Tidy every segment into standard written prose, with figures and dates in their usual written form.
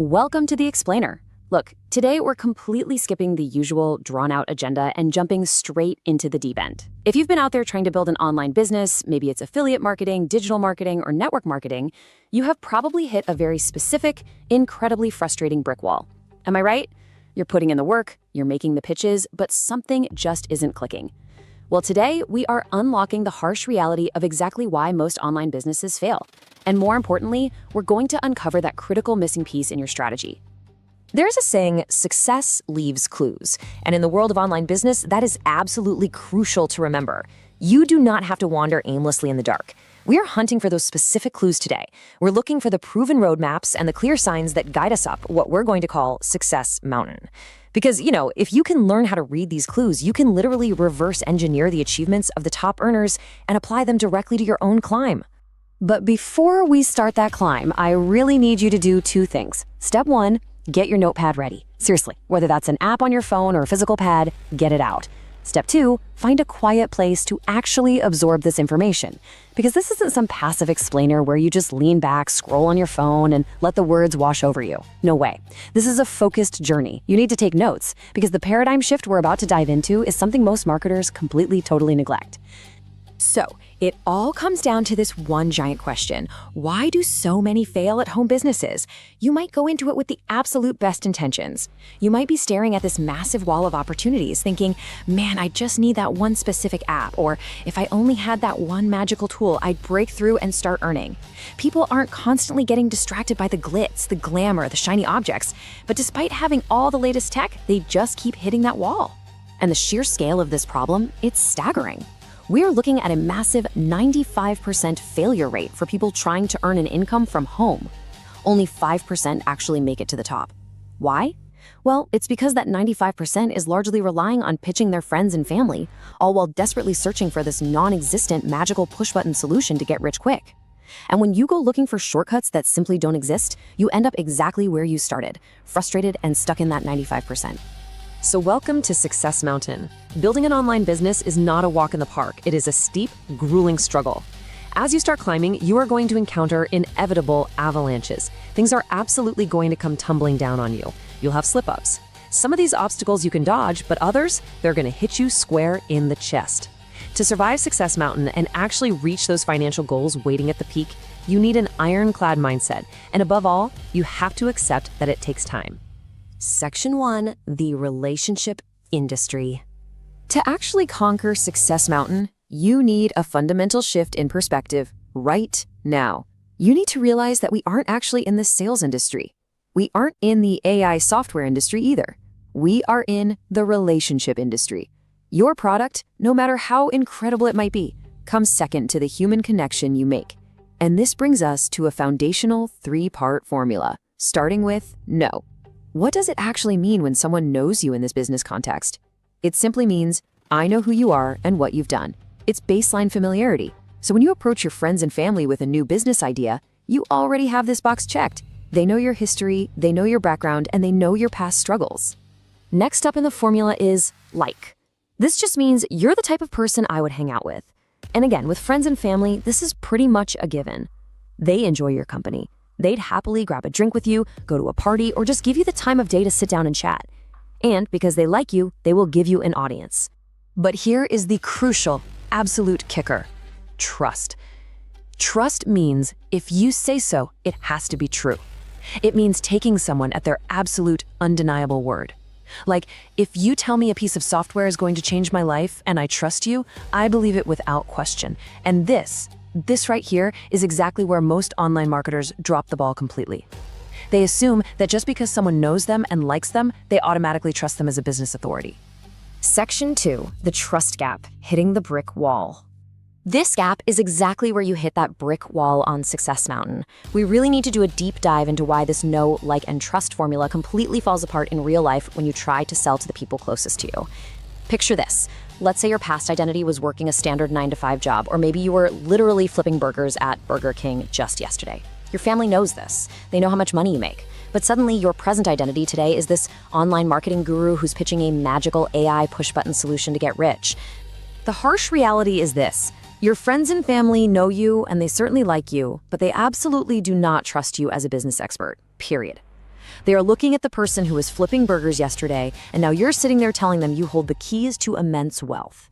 Welcome to The Explainer. Look, today we're completely skipping the usual drawn-out agenda and jumping straight into the deep end. If you've been out there trying to build an online business, maybe it's affiliate marketing, digital marketing, or network marketing, you have probably hit a very specific, incredibly frustrating brick wall. Am I right? You're putting in the work, you're making the pitches, but something just isn't clicking. Well, today we are unlocking the harsh reality of exactly why most online businesses fail. And more importantly, we're going to uncover that critical missing piece in your strategy. There's a saying, success leaves clues. And in the world of online business, that is absolutely crucial to remember. You do not have to wander aimlessly in the dark. We are hunting for those specific clues today. We're looking for the proven roadmaps and the clear signs that guide us up what we're going to call Success Mountain. Because, if you can learn how to read these clues, you can literally reverse engineer the achievements of the top earners and apply them directly to your own climb. But before we start that climb, I really need you to do two things. Step one, get your notepad ready. Seriously, whether that's an app on your phone or a physical pad, get it out. Step two, find a quiet place to actually absorb this information. Because this isn't some passive explainer where you just lean back, scroll on your phone, and let the words wash over you. No way. This is a focused journey. You need to take notes, because the paradigm shift we're about to dive into is something most marketers completely, totally neglect. So, it all comes down to this one giant question. Why do so many fail at home businesses? You might go into it with the absolute best intentions. You might be staring at this massive wall of opportunities thinking, man, I just need that one specific app, or if I only had that one magical tool, I'd break through and start earning. People aren't constantly getting distracted by the glitz, the glamour, the shiny objects, but despite having all the latest tech, they just keep hitting that wall. And the sheer scale of this problem, it's staggering. We're looking at a massive 95% failure rate for people trying to earn an income from home. Only 5% actually make it to the top. Why? Well, it's because that 95% is largely relying on pitching their friends and family, all while desperately searching for this non-existent magical push-button solution to get rich quick. And when you go looking for shortcuts that simply don't exist, you end up exactly where you started, frustrated and stuck in that 95%. So welcome to Success Mountain. Building an online business is not a walk in the park. It is a steep, grueling struggle. As you start climbing, you are going to encounter inevitable avalanches. Things are absolutely going to come tumbling down on you. You'll have slip-ups. Some of these obstacles you can dodge, but others, they're going to hit you square in the chest. To survive Success Mountain and actually reach those financial goals waiting at the peak, you need an ironclad mindset. And above all, you have to accept that it takes time. Section 1, the relationship industry. To actually conquer Success Mountain, you need a fundamental shift in perspective right now. You need to realize that we aren't actually in the sales industry. We aren't in the AI software industry either. We are in the relationship industry. Your product, no matter how incredible it might be, comes second to the human connection you make. And this brings us to a foundational 3-part formula, starting with know. What does it actually mean when someone knows you in this business context? It simply means, I know who you are and what you've done. It's baseline familiarity. So when you approach your friends and family with a new business idea, you already have this box checked. They know your history, they know your background, and they know your past struggles. Next up in the formula is like. This just means you're the type of person I would hang out with. And again, with friends and family, this is pretty much a given. They enjoy your company. They'd happily grab a drink with you, go to a party, or just give you the time of day to sit down and chat. And because they like you, they will give you an audience. But here is the crucial, absolute kicker. Trust. Trust means if you say so, it has to be true. It means taking someone at their absolute, undeniable word. Like, if you tell me a piece of software is going to change my life and I trust you, I believe it without question. And this right here is exactly where most online marketers drop the ball completely. They assume that just because someone knows them and likes them, they automatically trust them as a business authority. Section 2, the trust gap, hitting the brick wall. This gap is exactly where you hit that brick wall on Success Mountain. We really need to do a deep dive into why this know, like, and trust formula completely falls apart in real life when you try to sell to the people closest to you. Picture this. Let's say your past identity was working a standard 9-to-5 job, or maybe you were literally flipping burgers at Burger King just yesterday. Your family knows this. They know how much money you make. But suddenly your present identity today is this online marketing guru who's pitching a magical AI push-button solution to get rich. The harsh reality is this. Your friends and family know you, and they certainly like you, but they absolutely do not trust you as a business expert, period. They are looking at the person who was flipping burgers yesterday, and now you're sitting there telling them you hold the keys to immense wealth.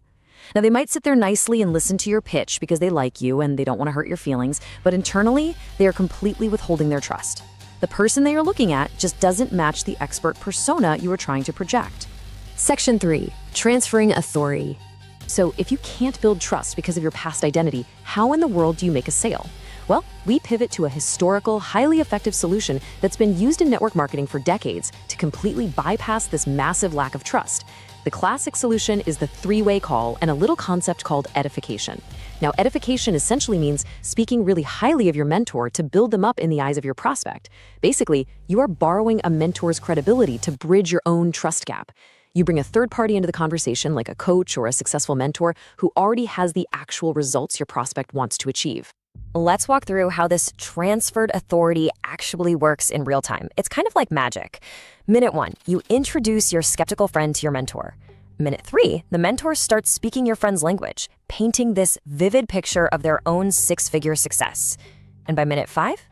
Now, they might sit there nicely and listen to your pitch because they like you and they don't want to hurt your feelings, but internally, they are completely withholding their trust. The person they are looking at just doesn't match the expert persona you are trying to project. Section 3. Transferring authority. So if you can't build trust because of your past identity, how in the world do you make a sale? Well, we pivot to a historical, highly effective solution that's been used in network marketing for decades to completely bypass this massive lack of trust. The classic solution is the three-way call and a little concept called edification. Now, edification essentially means speaking really highly of your mentor to build them up in the eyes of your prospect. Basically, you are borrowing a mentor's credibility to bridge your own trust gap. You bring a third party into the conversation, like a coach or a successful mentor, who already has the actual results your prospect wants to achieve. Let's walk through how this transferred authority actually works in real time. It's kind of like magic. Minute 1, you introduce your skeptical friend to your mentor. Minute 3, the mentor starts speaking your friend's language, painting this vivid picture of their own six-figure success. And by minute 5,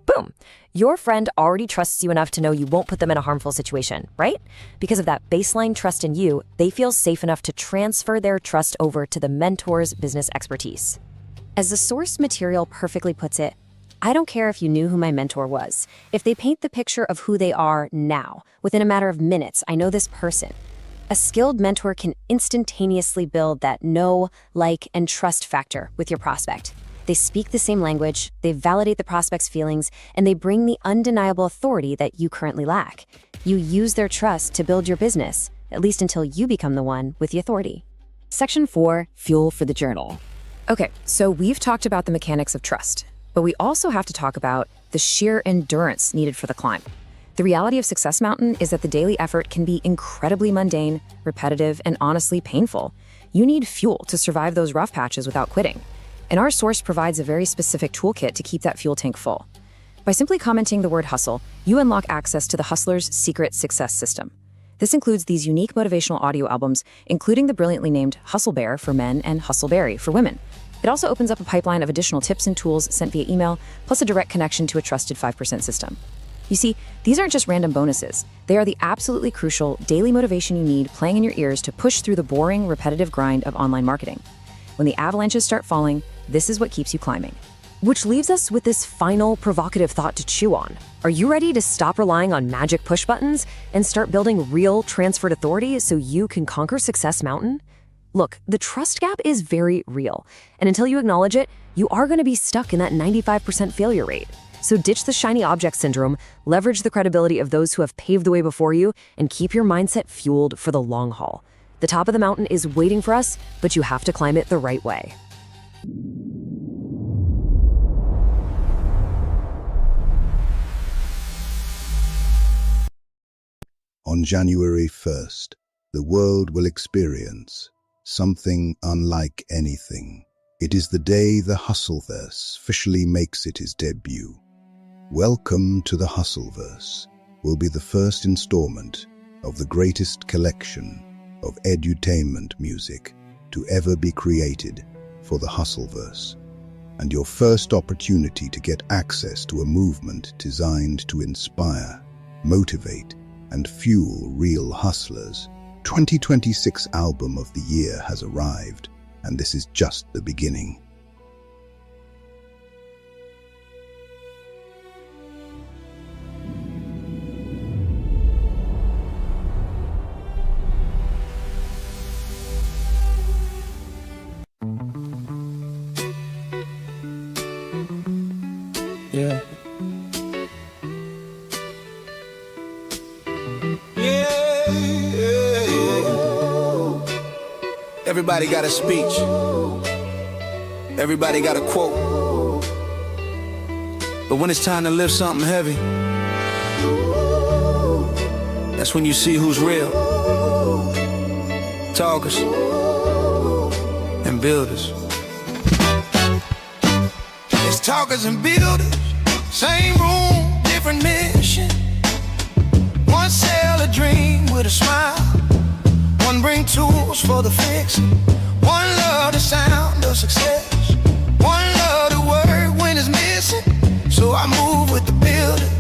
boom, your friend already trusts you enough to know you won't put them in a harmful situation, right? Because of that baseline trust in you, they feel safe enough to transfer their trust over to the mentor's business expertise. As the source material perfectly puts it, I don't care if you knew who my mentor was. If they paint the picture of who they are now, within a matter of minutes, I know this person. A skilled mentor can instantaneously build that know, like, and trust factor with your prospect. They speak the same language, they validate the prospect's feelings, and they bring the undeniable authority that you currently lack. You use their trust to build your business, at least until you become the one with the authority. Section 4, fuel for the journal. Okay, so we've talked about the mechanics of trust, but we also have to talk about the sheer endurance needed for the climb. The reality of Success Mountain is that the daily effort can be incredibly mundane, repetitive, and honestly painful. You need fuel to survive those rough patches without quitting. And our source provides a very specific toolkit to keep that fuel tank full. By simply commenting the word hustle, you unlock access to the hustler's secret success system. This includes these unique motivational audio albums, including the brilliantly named Hustle Bear for men and Hustle Berry for women. It also opens up a pipeline of additional tips and tools sent via email, plus a direct connection to a trusted 5% system. You see, these aren't just random bonuses. They are the absolutely crucial daily motivation you need playing in your ears to push through the boring, repetitive grind of online marketing. When the avalanches start falling, this is what keeps you climbing. Which leaves us with this final provocative thought to chew on. Are you ready to stop relying on magic push buttons and start building real transferred authority so you can conquer Success Mountain? Look, the trust gap is very real, and until you acknowledge it, you are going to be stuck in that 95% failure rate. So ditch the shiny object syndrome, leverage the credibility of those who have paved the way before you, and keep your mindset fueled for the long haul. The top of the mountain is waiting for us, but you have to climb it the right way. On January 1st, the world will experience something unlike anything. It is the day the Hustleverse officially makes its debut. Welcome to the Hustleverse will be the first installment of the greatest collection of edutainment music to ever be created for the Hustleverse, and your first opportunity to get access to a movement designed to inspire, motivate, and fuel real hustlers. 2026 album of the year has arrived, and this is just the beginning. Yeah. Everybody got a speech. Everybody got a quote. But when it's time to lift something heavy, that's when you see who's real. Talkers and builders. It's talkers and builders. Same room, different mission. One sell a dream with a smile. One bring tools for the fix. One love the sound of success. One love the word when it's missing. So I move with the builders.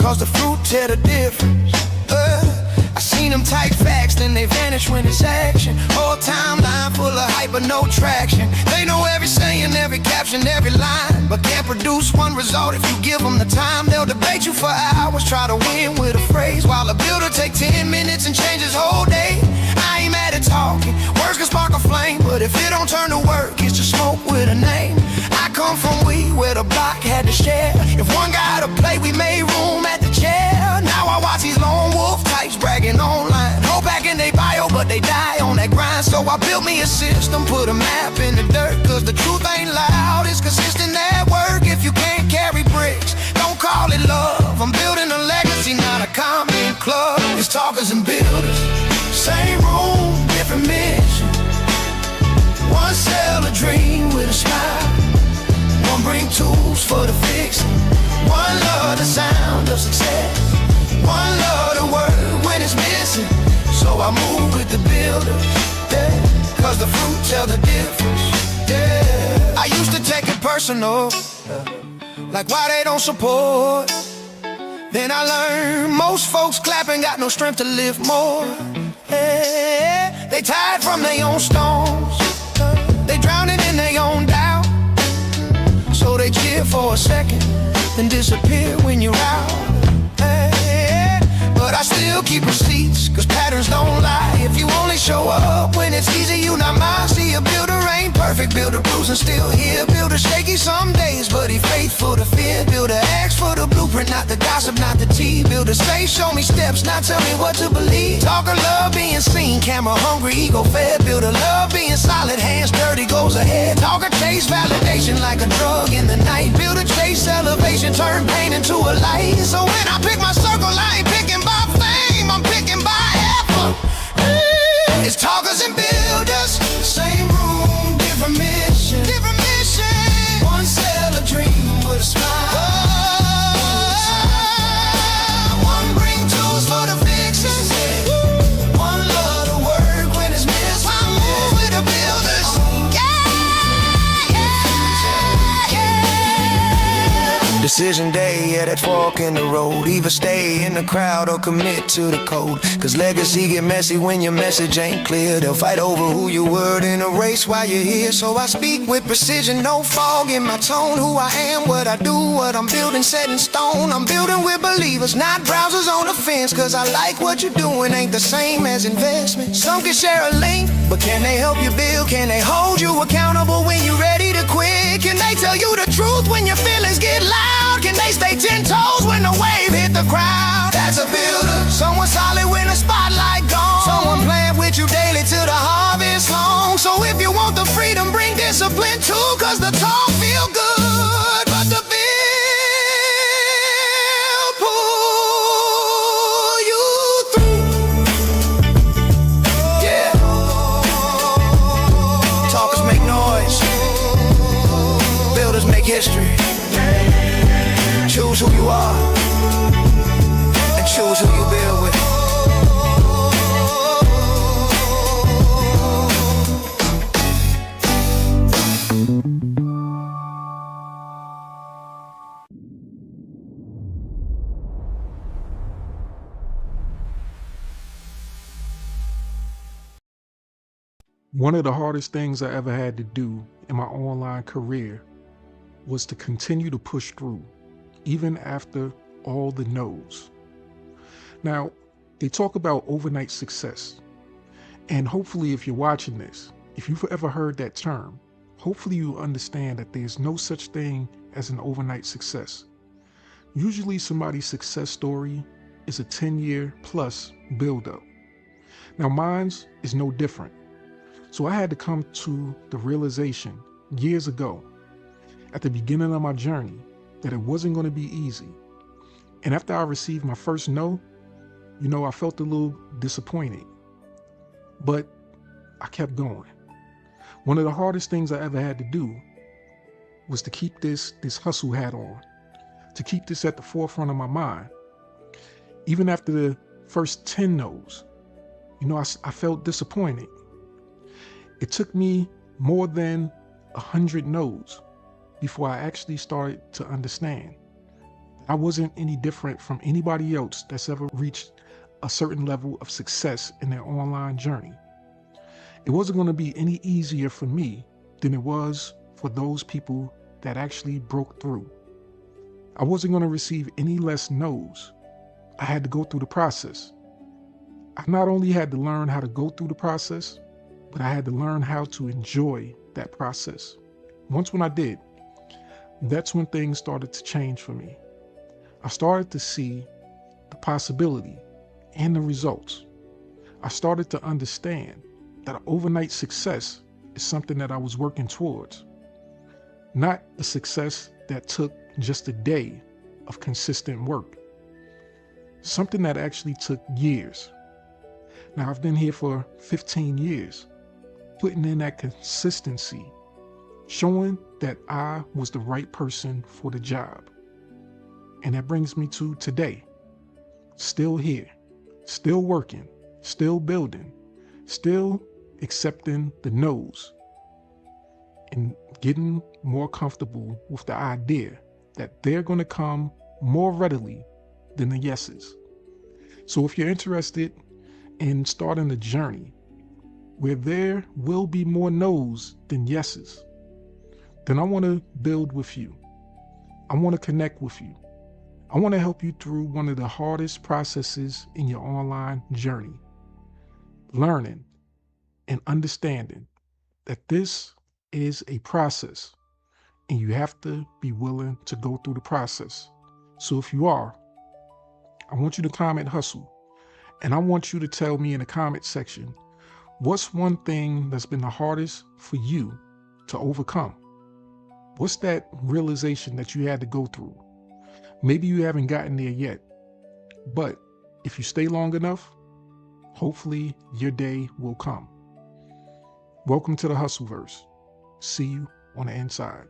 cause the fruit tell the difference. I seen them type facts, then they vanish when it's action. Whole timeline full of hype but no traction. They know every saying, every caption, every line, but can't produce one result if you give them the time. They'll debate you for hours, try to win with a phrase, while a builder take 10 minutes and change his whole day. I ain't mad at talking, words can spark a flame, but if it don't turn to work, it's just smoke with a name. I come from where the block had to share. If one guy to play, we made room at the chair. Now I watch these lone wolf types bragging online, hold back in they bio, but they die on that grind. So I built me a system, put a map in the dirt, cause the truth ain't loud, it's consistent at work. If you can't carry bricks, don't call it love. I'm building a legacy, not a common club. It's talkers and builders, same room, different mission. One sell a dream with a smile, one bring tools for the fixing, one love the sound of success, one love the word when it's missing. So I move with the builders, yeah, cause the fruit tell the difference, yeah. I used to take it personal, like why they don't support. Then I learned most folks clapping got no strength to live more, yeah. They tired from their own stones, they drowning in their own doubt. So they cheer for a second, then disappear when you're out. Hey, but I still keep receipts, cause patterns don't lie. If you only show up when it's easy, you not mine. See, a builder ain't perfect, builder bruising still here. Builder shaky some days, but he faithful to fear. Builder asks for the blueprint, not the gossip, not the tea. Builder say, show me steps, not tell me what to believe. Talker love being seen, camera hungry, ego fed. Builder love being solid, hands dirty, goes ahead. Talker chase validation like a drug in the night. Builder chase elevation, turn pain into a light. So when I pick my circle, I ain't picking by fame, I'm picking by effort. It's talkers and builders, same room, different mission. Different mission. One sell a dream with a smile. One bring tools for the fixes. One love to work when it's missed. One move with the builders. Decision day, yeah, that fork in the road. Either stay in the crowd or commit to the code. Cause legacy get messy when your message ain't clear. They'll fight over who you were in a race while you're here. So I speak with precision, no fog in my tone. Who I am, what I do, what I'm building, set in stone. I'm building with believers, not browsers on the fence. Cause I like what you're doing, ain't the same as investment. Some can share a link, but can they help you build? Can they hold you accountable when you're ready to quit? Can they tell you the truth when your feelings get loud? Can they stay 10 toes when the wave hit the crowd? That's a builder. Someone solid when the spotlight gone. Someone playing with you daily till the harvest long. So if you want the freedom, bring discipline too. Cause the talk feel good, but the build pull you through. Yeah. Talkers make noise, builders make history. Choose who you are, and choose who you build with. One of the hardest things I ever had to do in my online career was to continue to push through, even after all the no's. Now, they talk about overnight success. And hopefully if you're watching this, if you've ever heard that term, hopefully you understand that there's no such thing as an overnight success. Usually somebody's success story is a 10-year plus build-up. Now mine's is no different. So I had to come to the realization years ago, at the beginning of my journey, that it wasn't going to be easy. And after I received my first no, I felt a little disappointed. But I kept going. One of the hardest things I ever had to do was to keep this hustle hat on, to keep this at the forefront of my mind. Even after the first 10 no's, I felt disappointed. It took me more than 100 no's before I actually started to understand that I wasn't any different from anybody else that's ever reached a certain level of success in their online journey. It wasn't going to be any easier for me than it was for those people that actually broke through. I wasn't going to receive any less no's. I had to go through the process. I not only had to learn how to go through the process, but I had to learn how to enjoy that process. Once when I did, that's when things started to change for me. I started to see the possibility and the results. I started to understand that overnight success is something that I was working towards, not a success that took just a day of consistent work, something that actually took years. Now, I've been here for 15 years, putting in that consistency, showing that I was the right person for the job. And that brings me to today, still here, still working, still building, still accepting the no's, and getting more comfortable with the idea that they're going to come more readily than the yeses. So if you're interested in starting a journey where there will be more no's than yeses, then I want to build with you. I want to connect with you. I want to help you through one of the hardest processes in your online journey, learning and understanding that this is a process and you have to be willing to go through the process. So if you are, I want you to comment hustle, and I want you to tell me in the comment section, what's one thing that's been the hardest for you to overcome? What's that realization that you had to go through? Maybe you haven't gotten there yet, but if you stay long enough, hopefully your day will come. Welcome to the Hustleverse. See you on the inside.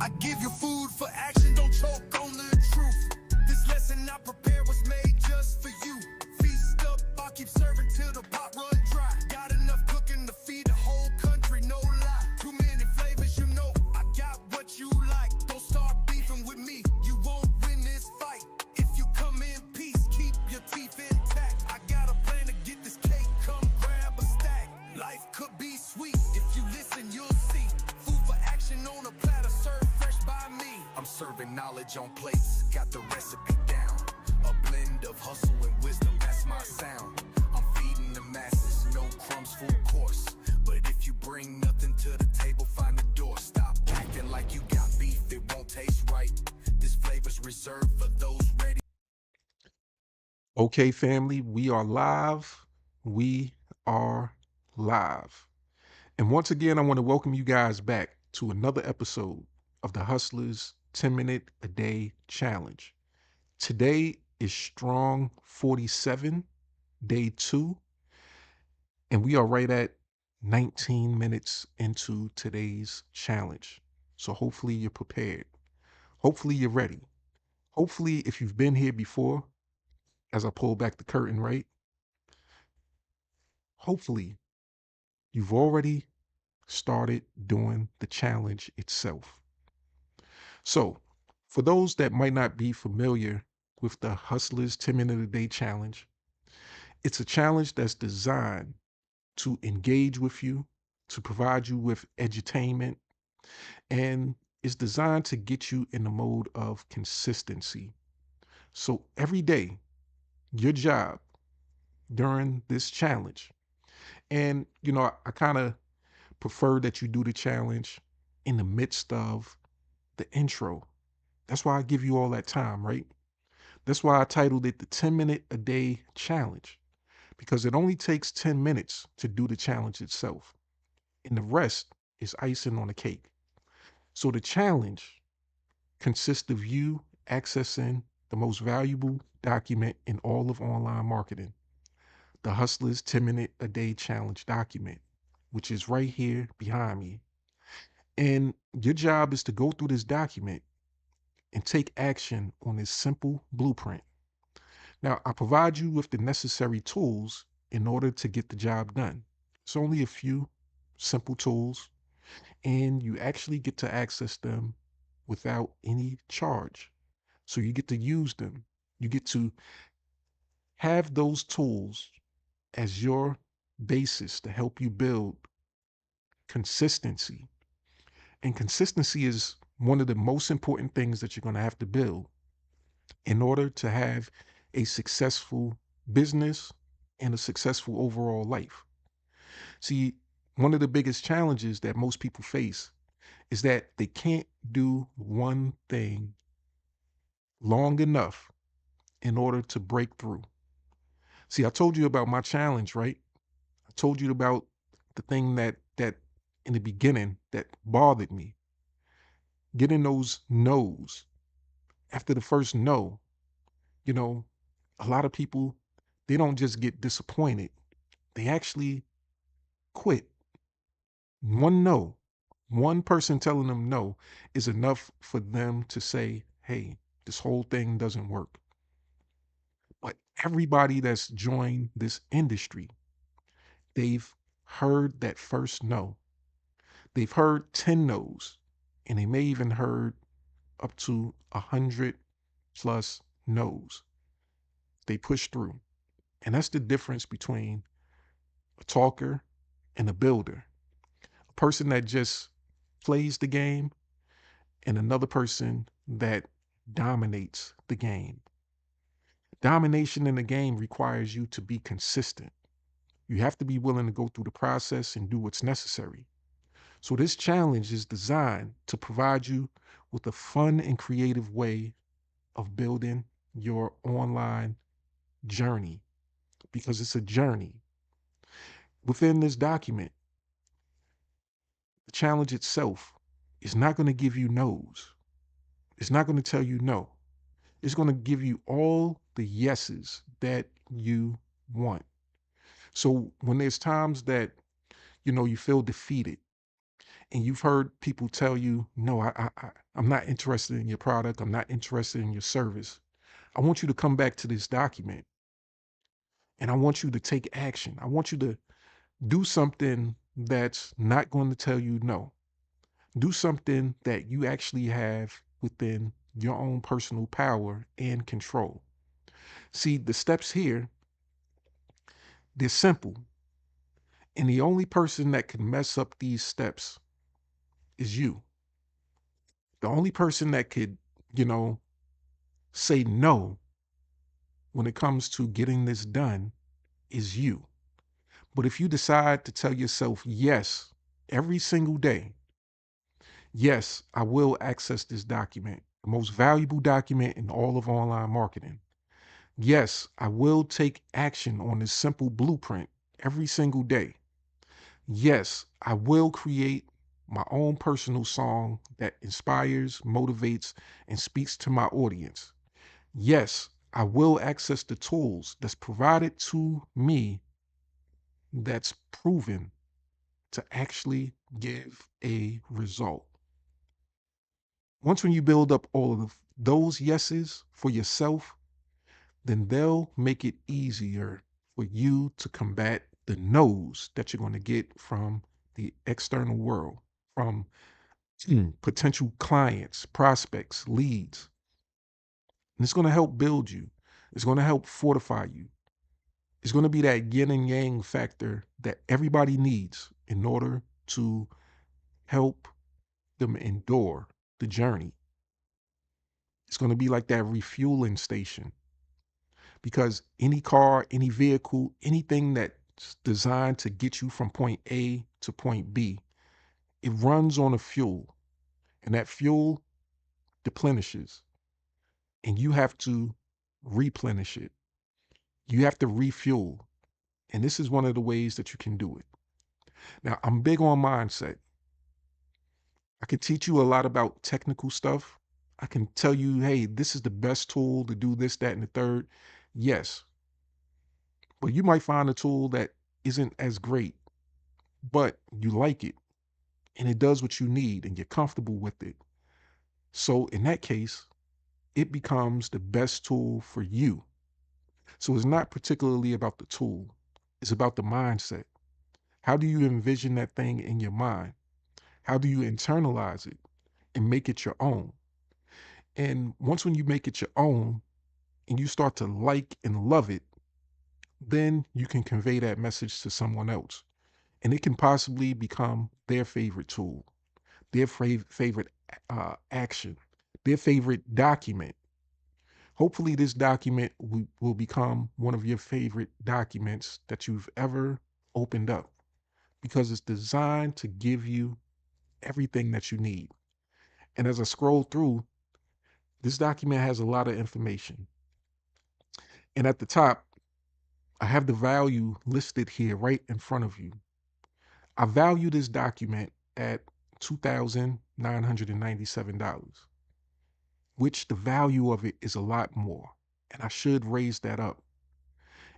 I give you food for action, don't choke on the truth. This lesson I prepare was made just for you. Feast up, I'll keep serving till the pot run dry. Got enough cooking to feed the whole country, no lie. Too many flavors, you know, I got what you like. Don't start beefing with me, you won't win this fight. If you come in peace, keep your teeth intact. I got a plan to get this cake, come grab a stack. Life could be sweet, if you listen, you'll see. Food for action on a platter, served fresh by me. I'm serving knowledge on plates, got the recipe down. A blend of hustle and wisdom, that's my sound. I'm feeding the masses, no crumbs, full course. But if you bring nothing to the table, find the door. Stop acting like you got beef, it won't taste right. This flavor's reserved for those ready. Okay, family, we are live. We are live. And once again, I want to welcome you guys back to another episode of the Hustlers 10-Minute a Day Challenge. Today is Strong 47, day 2, and we are right at 19 minutes into today's challenge. So hopefully you're prepared. Hopefully you're ready. Hopefully, if you've been here before, as I pull back the curtain, right? Hopefully you've already started doing the challenge itself. So, for those that might not be familiar with the Hustlers 10-Minute a Day Challenge, it's a challenge that's designed to engage with you, to provide you with edutainment, and is designed to get you in the mode of consistency. So every day, your job during this challenge, and I kind of prefer that you do the challenge in the midst of the intro. That's why I give you all that time, right? That's why I titled it the 10-Minute a Day Challenge, because it only takes 10 minutes to do the challenge itself. And the rest is icing on the cake. So the challenge consists of you accessing the most valuable document in all of online marketing, the Hustlers 10-Minute a Day Challenge document, which is right here behind me. And your job is to go through this document and take action on this simple blueprint. Now, I provide you with the necessary tools in order to get the job done. It's only a few simple tools, and you actually get to access them without any charge. So you get to use them. You get to have those tools as your basis to help you build consistency. And consistency is one of the most important things that you're going to have to build in order to have a successful business and a successful overall life. See, one of the biggest challenges that most people face is that they can't do one thing long enough in order to break through. See, I told you about my challenge, right? I told you about the thing that in the beginning that bothered me. Getting those no's. After the first no, you know, a lot of people, they don't just get disappointed. They actually quit. One no, one person telling them no is enough for them to say, hey, this whole thing doesn't work. But everybody that's joined this industry, they've heard that first no. They've heard 10 no's, and they may even heard up to 100 plus no's. They push through. And that's the difference between a talker and a builder. A person that just plays the game and another person that dominates the game. Domination in the game requires you to be consistent. You have to be willing to go through the process and do what's necessary. So this challenge is designed to provide you with a fun and creative way of building your online journey, because it's a journey. Within this document, the challenge itself is not going to give you no's. It's not going to tell you no. It's going to give you all the yeses that you want. So when there's times that, you feel defeated and you've heard people tell you, no, I'm not interested in your product. I'm not interested in your service. I want you to come back to this document and I want you to take action. I want you to do something that's not going to tell you no. Do something that you actually have within your own personal power and control. See, the steps here, they're simple. And the only person that can mess up these steps is you. The only person that could, say no when it comes to getting this done is you. But if you decide to tell yourself yes every single day, yes, I will access this document, the most valuable document in all of online marketing. Yes, I will take action on this simple blueprint every single day. Yes, I will create my own personal song that inspires, motivates, and speaks to my audience. Yes, I will access the tools that's provided to me that's proven to actually give a result. Once when you build up all of those yeses for yourself, then they'll make it easier for you to combat the no's that you're going to get from the external world, from potential clients, prospects, leads. And it's going to help build you. It's going to help fortify you. It's going to be that yin and yang factor that everybody needs in order to help them endure the journey. It's going to be like that refueling station, because any car, any vehicle, anything that's designed to get you from point A to point B, it runs on a fuel, and that fuel deplenishes, and you have to replenish it. You have to refuel. And this is one of the ways that you can do it. Now, I'm big on mindset. I can teach you a lot about technical stuff. I can tell you, hey, this is the best tool to do this, that, and the third. Yes. But you might find a tool that isn't as great, but you like it and it does what you need and you're comfortable with it. So in that case, it becomes the best tool for you. So it's not particularly about the tool, it's about the mindset. How do you envision that thing in your mind? How do you internalize it and make it your own? And once when you make it your own and you start to like and love it, then you can convey that message to someone else. And it can possibly become their favorite tool, their favorite action, their favorite document. Hopefully, this document will become one of your favorite documents that you've ever opened up because it's designed to give you everything that you need. And as I scroll through, this document has a lot of information. And at the top, I have the value listed here right in front of you. I value this document at $2,997, which the value of it is a lot more. And I should raise that up.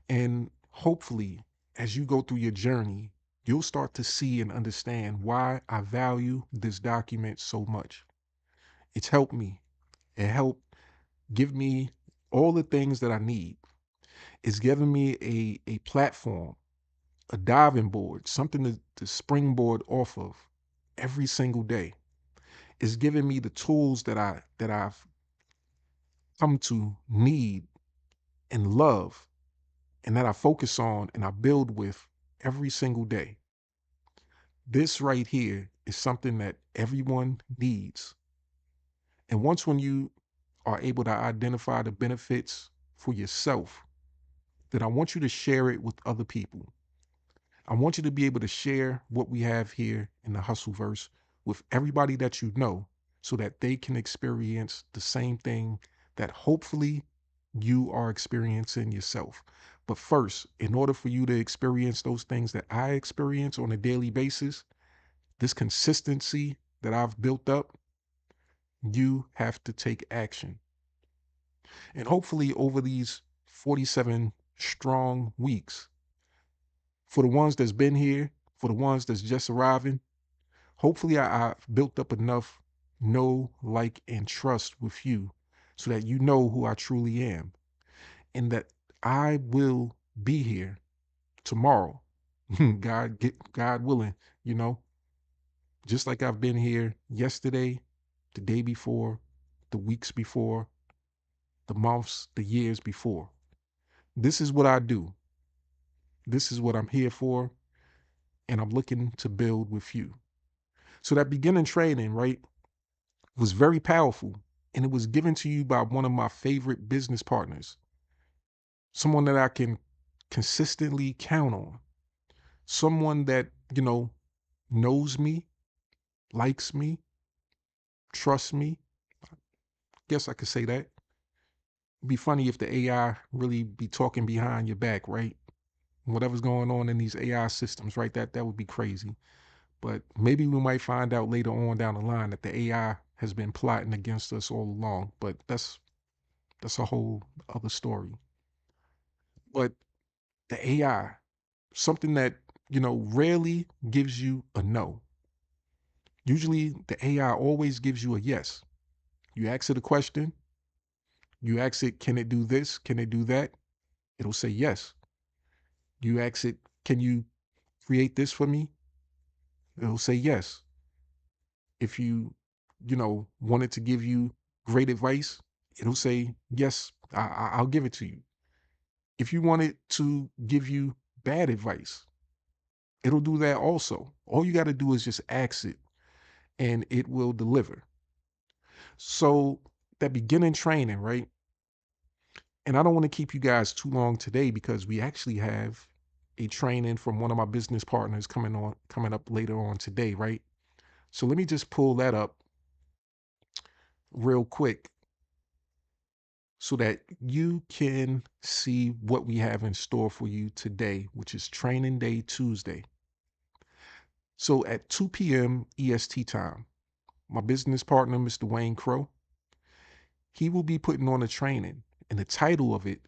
And hopefully, as you go through your journey, you'll start to see and understand why I value this document so much. It's helped me. It helped give me all the things that I need. It's given me a platform, a diving board, something to springboard off of every single day. It's given me the tools that I've come to need and love and that I focus on and I build with every single day. This right here is something that everyone needs. And once when you are able to identify the benefits for yourself, then I want you to share it with other people. I want you to be able to share what we have here in the Hustleverse with everybody that you know so that they can experience the same thing that hopefully you are experiencing yourself. But first, in order for you to experience those things that I experience on a daily basis, this consistency that I've built up, you have to take action. And hopefully, over these 47 strong weeks, for the ones that's been here, for the ones that's just arriving, hopefully I've built up enough know, like, and trust with you so that you know who I truly am and that I will be here tomorrow. God willing, you know, just like I've been here yesterday, the day before, the weeks before, the months, the years before. This is what I do. This is what I'm here for, and I'm looking to build with you. So that beginning training, right, was very powerful, and it was given to you by one of my favorite business partners, someone that I can consistently count on, someone that, knows me, likes me, trusts me. Guess I could say that. It'd be funny if the AI really be talking behind your back, right? Whatever's going on in these AI systems, right? That would be crazy. But maybe we might find out later on down the line that the AI has been plotting against us all along. But that's a whole other story. But the AI, something that, rarely gives you a no. Usually the AI always gives you a yes. You ask it a question, you ask it, can it do this? Can it do that? It'll say yes. You ask it, can you create this for me? It'll say yes. If want it to give you great advice, it'll say, yes, I'll give it to you. If you want it to give you bad advice, it'll do that also. All you got to do is just ask it and it will deliver. So that beginning training, right? And I don't want to keep you guys too long today because we actually have a training from one of my business partners coming up later on today, right? So let me just pull that up real quick so that you can see what we have in store for you today, which is Training Day Tuesday. So at 2 p.m. EST time, my business partner, Mr. Wayne Crow, he will be putting on a training, and the title of it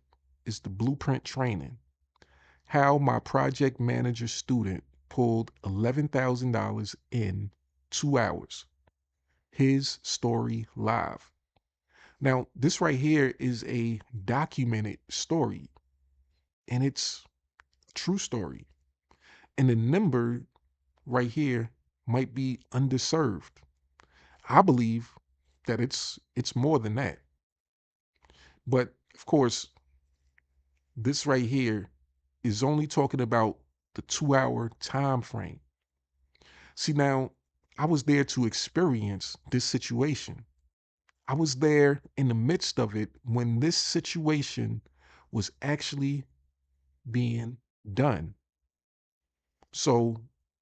is the Blueprint Training: How My Project Manager Student Pulled $11,000 in 2 hours. His story live. Now, this right here is a documented story. And it's a true story. And the number right here might be underserved. I believe that it's more than that. But of course, this right here is only talking about the 2 hour time frame. See, now I was there to experience this situation. I was there in the midst of it when this situation was actually being done. So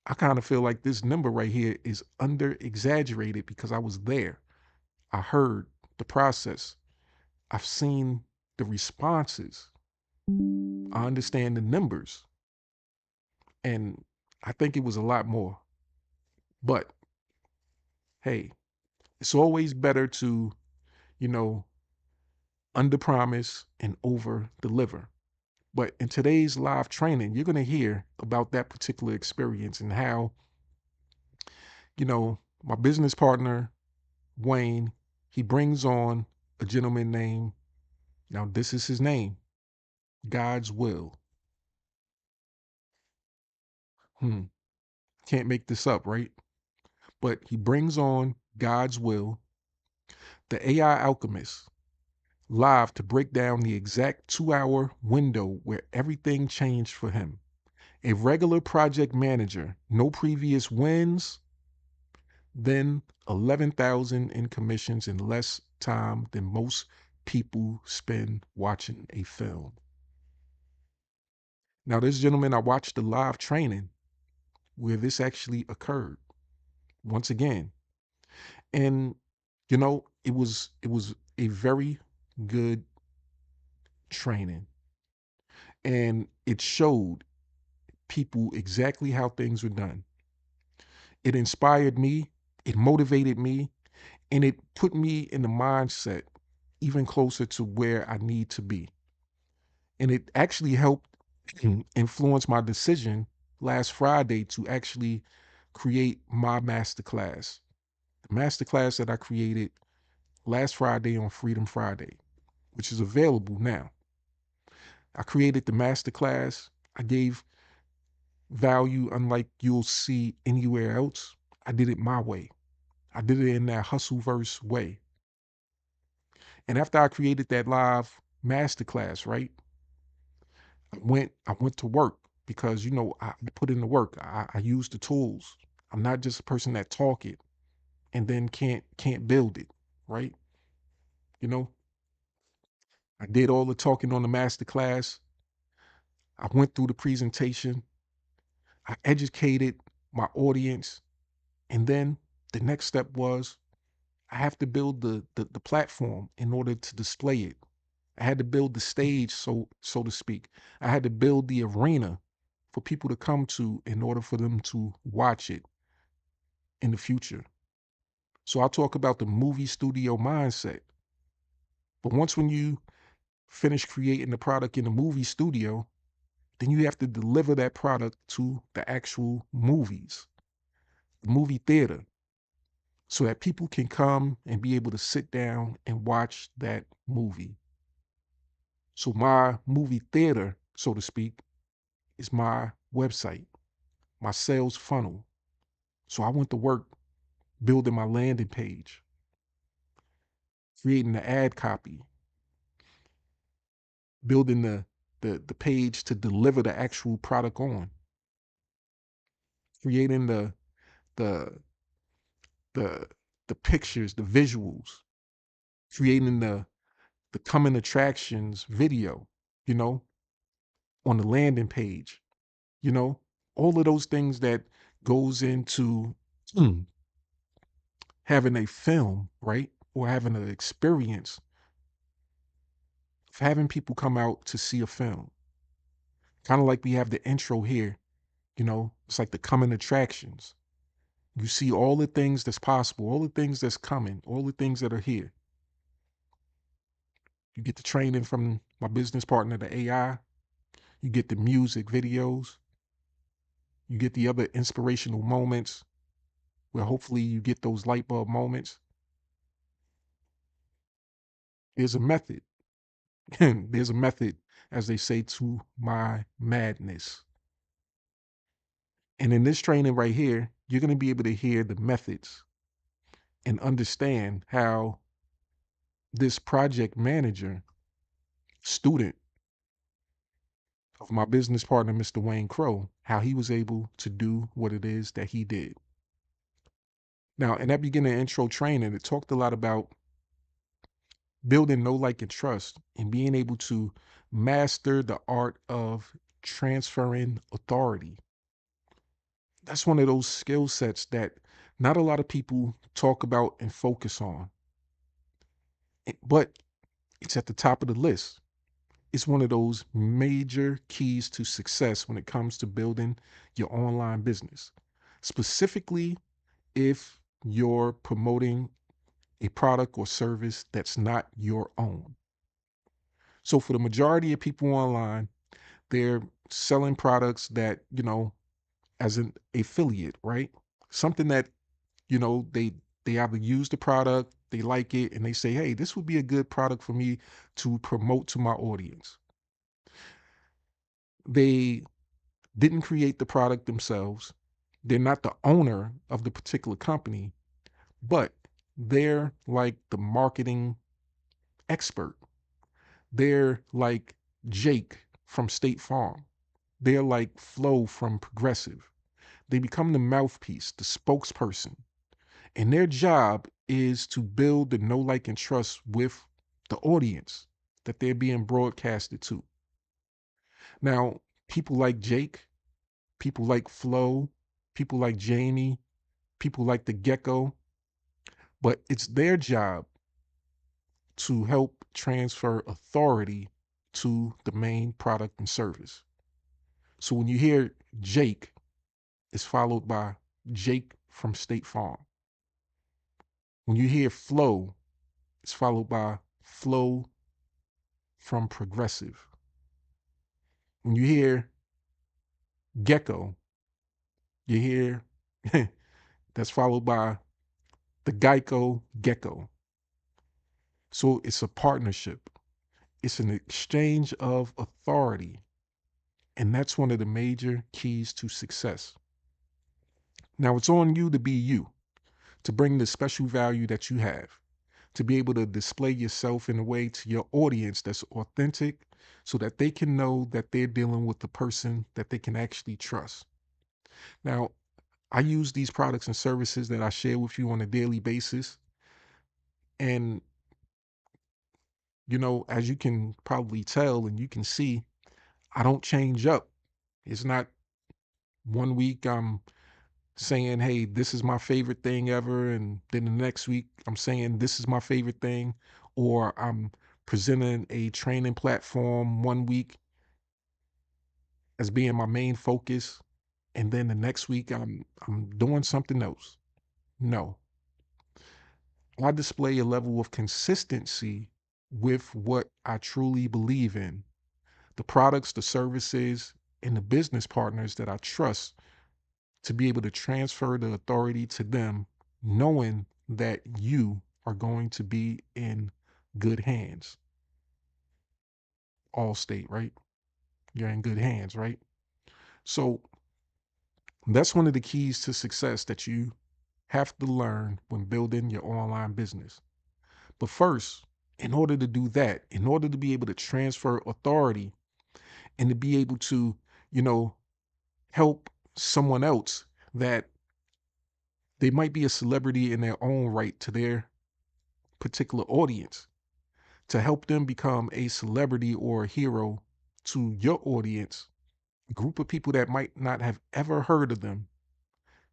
I kind of feel like this number right here is under exaggerated because I was there. I heard the process. I've seen the responses. I understand the numbers. And I think it was a lot more. But hey, it's always better to, you know, under promise and over deliver. But in today's live training, you're going to hear about that particular experience and how, my business partner, Wayne, he brings on a gentleman named, now this is his name, God's Will. Can't make this up, right? But he brings on God's Will, the AI alchemist, live to break down the exact 2 hour window where everything changed for him. A regular project manager, no previous wins, then 11,000 in commissions in less time than most people spend watching a film. Now, this gentleman, I watched the live training where this actually occurred once again. And it was a very good training. And it showed people exactly how things were done. It inspired me, it motivated me, and it put me in the mindset even closer to where I need to be. And it actually helped influence my decision last Friday to actually create my masterclass. The masterclass that I created last Friday on Freedom Friday, which is available now. I created the masterclass. I gave value unlike you'll see anywhere else. I did it my way. I did it in that hustleverse way. And after I created that live masterclass, right? I went to work because I put in the work. I use the tools. I'm not just a person that talk it and then can't build it, right? You know, I did all the talking on the masterclass. I went through the presentation. I educated my audience. And then the next step was I have to build the platform in order to display it. I had to build the stage, so to speak. I had to build the arena for people to come to in order for them to watch it in the future. So I'll talk about the movie studio mindset. But once when you finish creating the product in the movie studio, then you have to deliver that product to the actual movies, the movie theater, so that people can come and be able to sit down and watch that movie. So my movie theater, so to speak, is my website, my sales funnel. So I went to work building my landing page, creating the ad copy, building the page to deliver the actual product on, creating the the the pictures, the visuals, creating the coming attractions video, you know, on the landing page, you know, all of those things that goes into having a film, right? Or having an experience of having people come out to see a film. Kind of like we have the intro here, it's like the coming attractions. You see all the things that's possible, all the things that's coming, all the things that are here. You get the training from my business partner, the AI. You get the music videos. You get the other inspirational moments where hopefully you get those light bulb moments. There's a method. There's a method, as they say, to my madness. And in this training right here, you're going to be able to hear the methods and understand how this project manager, student of my business partner, Mr. Wayne Crow, how he was able to do what it is that he did. Now, in that beginning intro training, it talked a lot about building know, like, and trust and being able to master the art of transferring authority. That's one of those skill sets that not a lot of people talk about and focus on, but it's at the top of the list. It's one of those major keys to success when it comes to building your online business, specifically if you're promoting a product or service that's not your own. So for the majority of people online, they're selling products that, as an affiliate, right? Something that, they either use the product, they like it, and they say, hey, this would be a good product for me to promote to my audience. They didn't create the product themselves. They're not the owner of the particular company, but they're like the marketing expert. They're like Jake from State Farm. They're like Flo from Progressive. They become the mouthpiece, the spokesperson. And their job is to build the know, like, and trust with the audience that they're being broadcasted to. Now, people like Jake, people like Flo, people like Jamie, people like the Gecko, but it's their job to help transfer authority to the main product and service. So when you hear Jake, it's followed by Jake from State Farm. When you hear Flo, it's followed by Flo from Progressive. When you hear Gecko, you hear that's followed by the Geico Gecko. So it's a partnership. It's an exchange of authority. And that's one of the major keys to success. Now it's on you to be you, to bring the special value that you have, to be able to display yourself in a way to your audience that's authentic so that they can know that they're dealing with the person that they can actually trust. Now, I use these products and services that I share with you on a daily basis. And, as you can probably tell and you can see, I don't change up. It's not one week I'm saying, hey, this is my favorite thing ever. And then the next week I'm saying, this is my favorite thing. Or I'm presenting a training platform one week as being my main focus. And then the next week I'm doing something else. No, I display a level of consistency with what I truly believe in, the products, the services, and the business partners that I trust to be able to transfer the authority to them, knowing that you are going to be in good hands. All state, right? You're in good hands, right? So that's one of the keys to success that you have to learn when building your online business. But first, in order to do that, in order to be able to transfer authority and to be able to, you know, help someone else that they might be a celebrity in their own right to their particular audience, to help them become a celebrity or a hero to your audience, a group of people that might not have ever heard of them,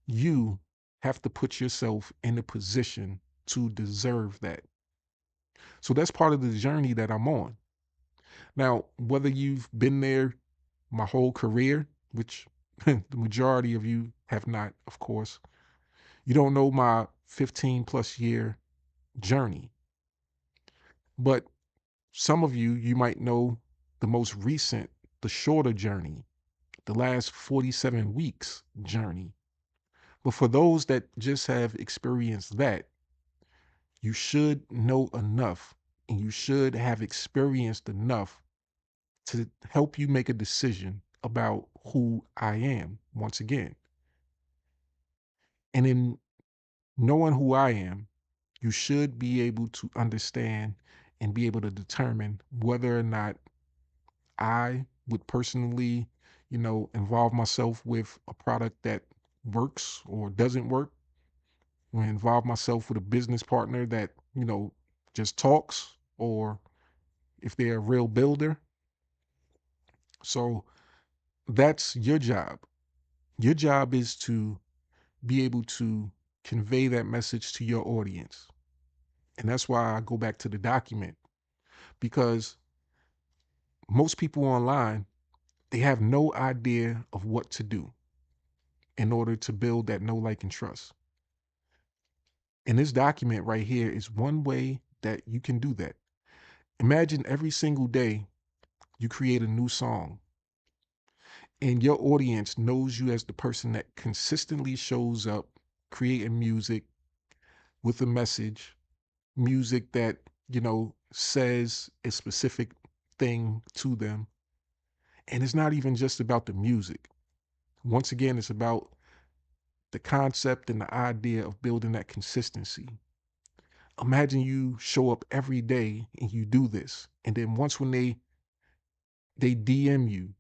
you have to put yourself in a position to deserve that. So that's part of the journey that I'm on. Now, whether you've been there my whole career, which the majority of you have not, of course, you don't know my 15 plus year journey. But some of you, you might know the most recent, the shorter journey, the last 47 weeks journey. But for those that just have experienced that, you should know enough and you should have experienced enough to help you make a decision about who I am once again. And in knowing who I am, you should be able to understand and be able to determine whether or not I would personally, involve myself with a product that works or doesn't work, or involve myself with a business partner that, just talks, or if they're a real builder. So that's your job. Your job is to be able to convey that message to your audience. And that's why I go back to the document, because most people online, they have no idea of what to do in order to build that know, like, and trust. And this document right here is one way that you can do that. Imagine every single day you create a new song and your audience knows you as the person that consistently shows up creating music with a message, music that, says a specific thing to them. And it's not even just about the music. Once again, it's about the concept and the idea of building that consistency. Imagine you show up every day and you do this. And then when they DM you,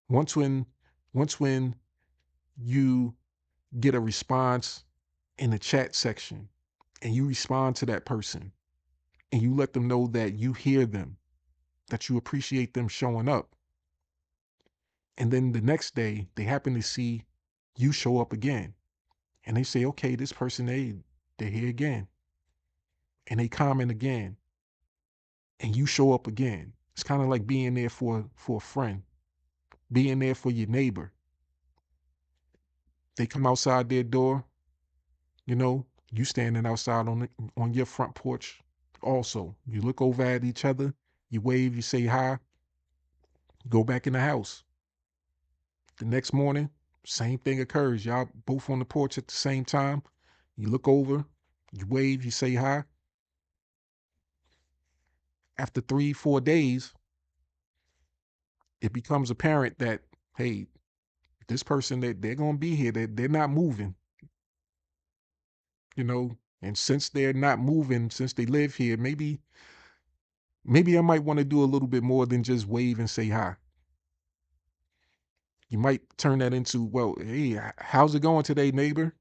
once when you get a response in the chat section and you respond to that person and you let them know that you hear them, that you appreciate them showing up. And then the next day they happen to see you show up again and they say, okay, this person, they're here again. And they comment again and you show up again. It's kind of like being there for a friend, being there for your neighbor. They come outside their door, you standing outside on your front porch. Also, you look over at each other, you wave, you say hi, go back in the house. The next morning, same thing occurs. Y'all both on the porch at the same time. You look over, you wave, you say hi. After 3, 4 days, it becomes apparent that, hey, this person, that they're gonna be here, they're not moving, and since they're not moving, since they live here, maybe I might want to do a little bit more than just wave and say hi. You might turn that into, well, hey, how's it going today, neighbor?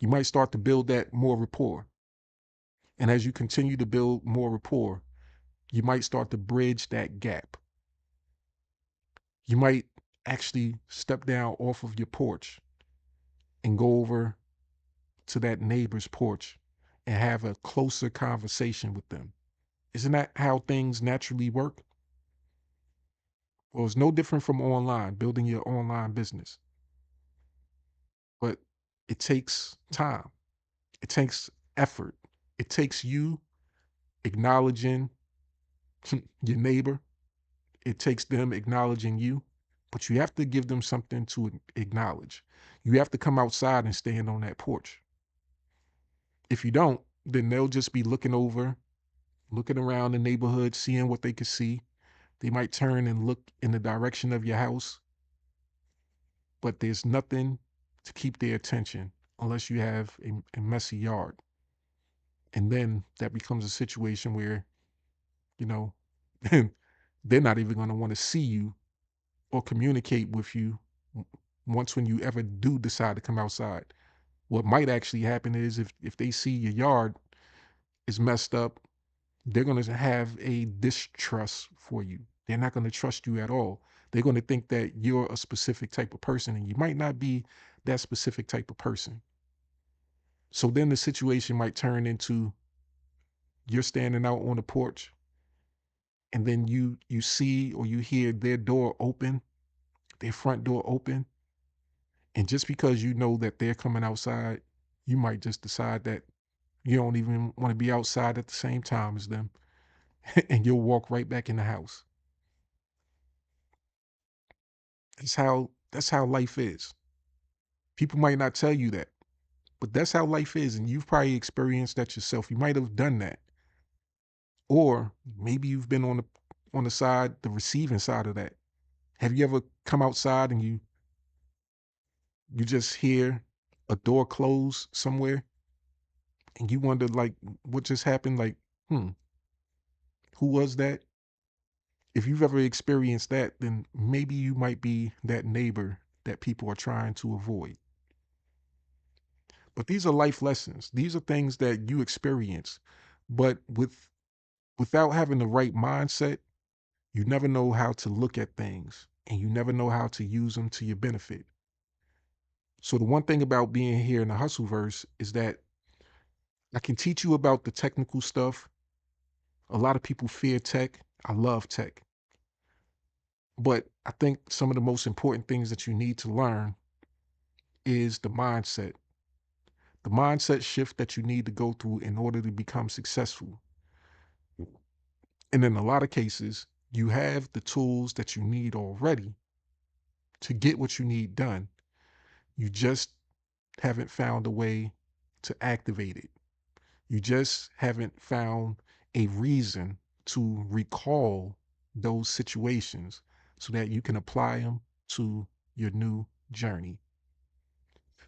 You might start to build that more rapport. And as you continue to build more rapport, you might start to bridge that gap. You might actually step down off of your porch and go over to that neighbor's porch and have a closer conversation with them. Isn't that how things naturally work? Well, it's no different from online, building your online business. But it takes time. It takes effort. It takes you acknowledging your neighbor. It takes them acknowledging you. But you have to give them something to acknowledge. You have to come outside and stand on that porch. If you don't, then they'll just be looking around the neighborhood, seeing what they can see. They might turn and look in the direction of your house, but there's nothing to keep their attention unless you have a messy yard. And then that becomes a situation where, you know, they're not even going to want to see you or communicate with you once when you ever do decide to come outside. What might actually happen is if they see your yard is messed up, they're going to have a distrust for you. They're not going to trust you at all. They're going to think that you're a specific type of person and you might not be that specific type of person. So then the situation might turn into you're standing out on the porch and then you see or you hear their door open, their front door open. And just because you know that they're coming outside, you might just decide that you don't even want to be outside at the same time as them and you'll walk right back in the house. That's how life is. People might not tell you that, but that's how life is. And you've probably experienced that yourself. You might have done that. Or maybe you've been on the side, the receiving side of that. Have you ever come outside and you just hear a door close somewhere and you wonder like what just happened? Like, who was that? If you've ever experienced that, then maybe you might be that neighbor that people are trying to avoid. But these are life lessons. These are things that you experience. But without having the right mindset, you never know how to look at things and you never know how to use them to your benefit. So the one thing about being here in the Hustleverse is that I can teach you about the technical stuff. A lot of people fear tech. I love tech. But I think some of the most important things that you need to learn is the mindset shift that you need to go through in order to become successful. And in a lot of cases, you have the tools that you need already to get what you need done. You just haven't found a way to activate it. You just haven't found a reason to recall those situations so that you can apply them to your new journey.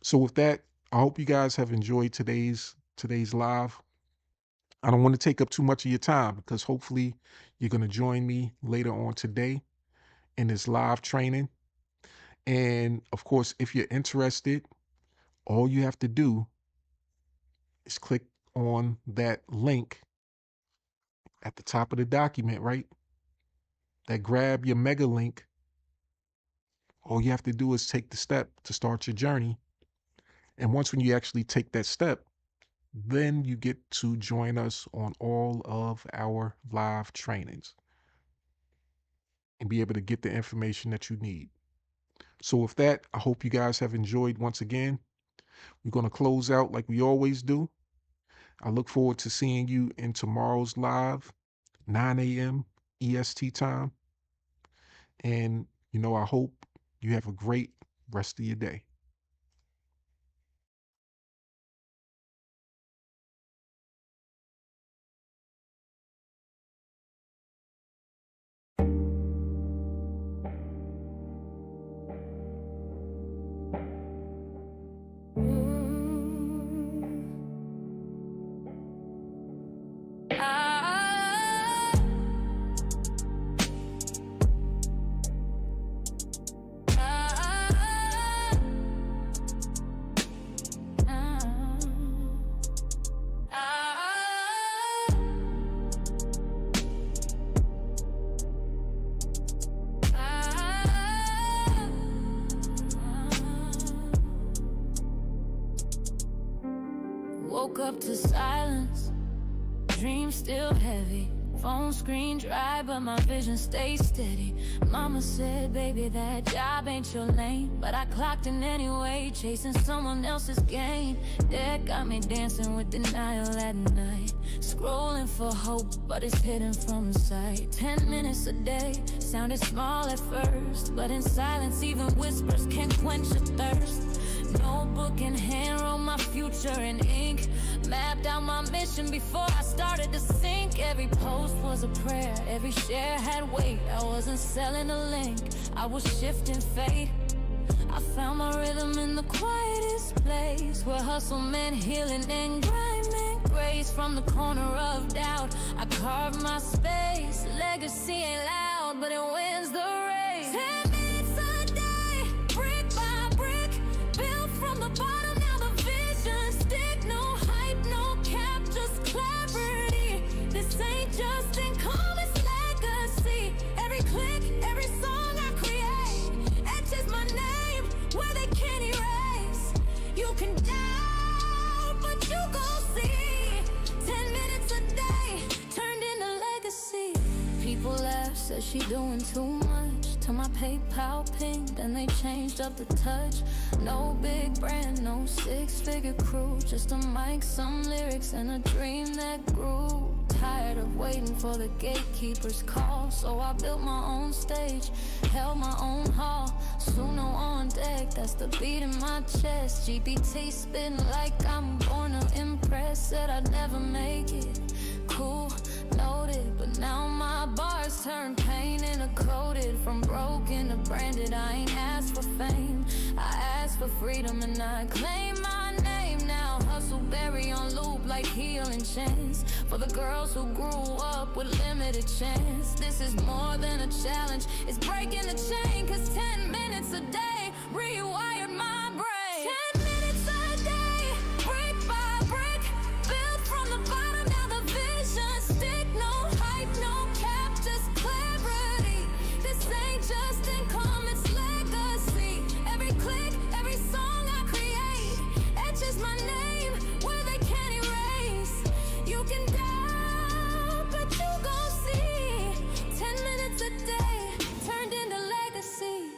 So with that, I hope you guys have enjoyed today's live. I don't want to take up too much of your time because hopefully you're going to join me later on today in this live training. And of course, if you're interested, all you have to do is click on that link at the top of the document, right? That grab your mega link. All you have to do is take the step to start your journey. And once when you actually take that step, then you get to join us on all of our live trainings and be able to get the information that you need. So with that, I hope you guys have enjoyed once again. We're going to close out like we always do. I look forward to seeing you in tomorrow's live, 9 a.m. EST time. And, I hope you have a great rest of your day. Woke up to silence, dreams still heavy. Phone screen dry, but my vision stays steady. Mama said, baby, that job ain't your lane. But I clocked in anyway, chasing someone else's gain. That got me dancing with denial at night. Scrolling for hope, but it's hidden from sight. 10 minutes a day, sounded small at first. But in silence, even whispers can quench a thirst. Notebook in hand, wrote my future in ink. Mapped out my mission before I started to sink. Every post was a prayer, every share had weight. I wasn't selling a link, I was shifting fate. I found my rhythm in the quietest place, where hustle meant healing and grind meant grace. From the corner of doubt, I carved my space. Legacy ain't loud, but it wins the race. 10 minutes a day, brick by brick, built from the bottom, now the vision stick. No hype, no cap, just clarity. This ain't just income, it's legacy. Every click, every song I create etches my name where they can't erase. You can doubt, but you gon' see. 10 minutes a day turned into legacy. People laugh, said she doing too much. To my PayPal ping, then they changed up the touch. No big brand, no six-figure crew, just a mic, some lyrics, and a dream that grew. Tired of waiting for the gatekeeper's call, so I built my own stage, held my own hall. Suno on deck, that's the beat in my chest. GPT spitting like I'm born to impress. Said I'd never make it, cool, noted, but now my bars turn pain into coated. From broken to branded, I ain't asked for fame, I asked for freedom and I claim my name now. Hustle berry on loop like healing chance for the girls who grew up with limited chance. This is more than a challenge, it's breaking the chain, cause 10 minutes a day rewired my brain. 10 minutes a day, brick by brick, built from the bottom, now the vision stick. No hype, no cap, just clarity. This ain't just income, it's legacy. Every click, every song I create etches my name where they can't erase. You can doubt, but you gon' see. 10 minutes a day turned into legacy.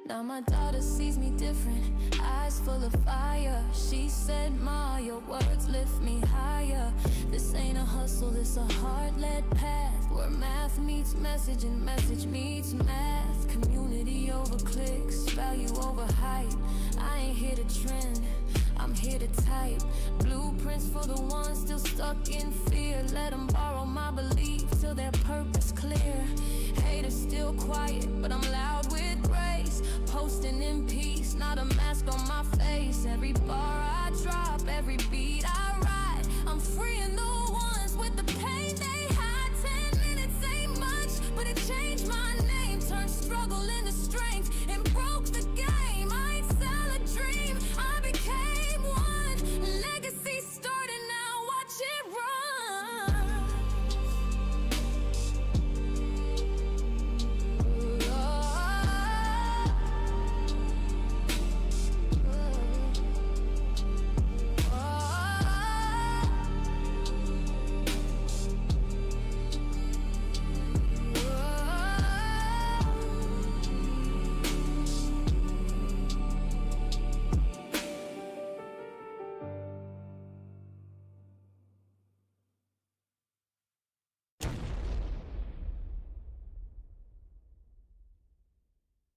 Now my daughter sees me different, eyes full of fire. She said, Ma, your words lift me higher. This ain't a hustle, this a heart-led path, where math meets message and message meets math. Community over clicks, value over hype. I ain't here to trend, I'm here to type blueprints for the ones still stuck in fear. Let them borrow my belief till their purpose clear. Haters still quiet, but I'm loud with grace. Posting in peace, not a mask on my face. Every bar I drop, every beat I ride, I'm freeing the ones with the pain they hide. 10 minutes ain't much, but it changed my name. Turned struggle into strength,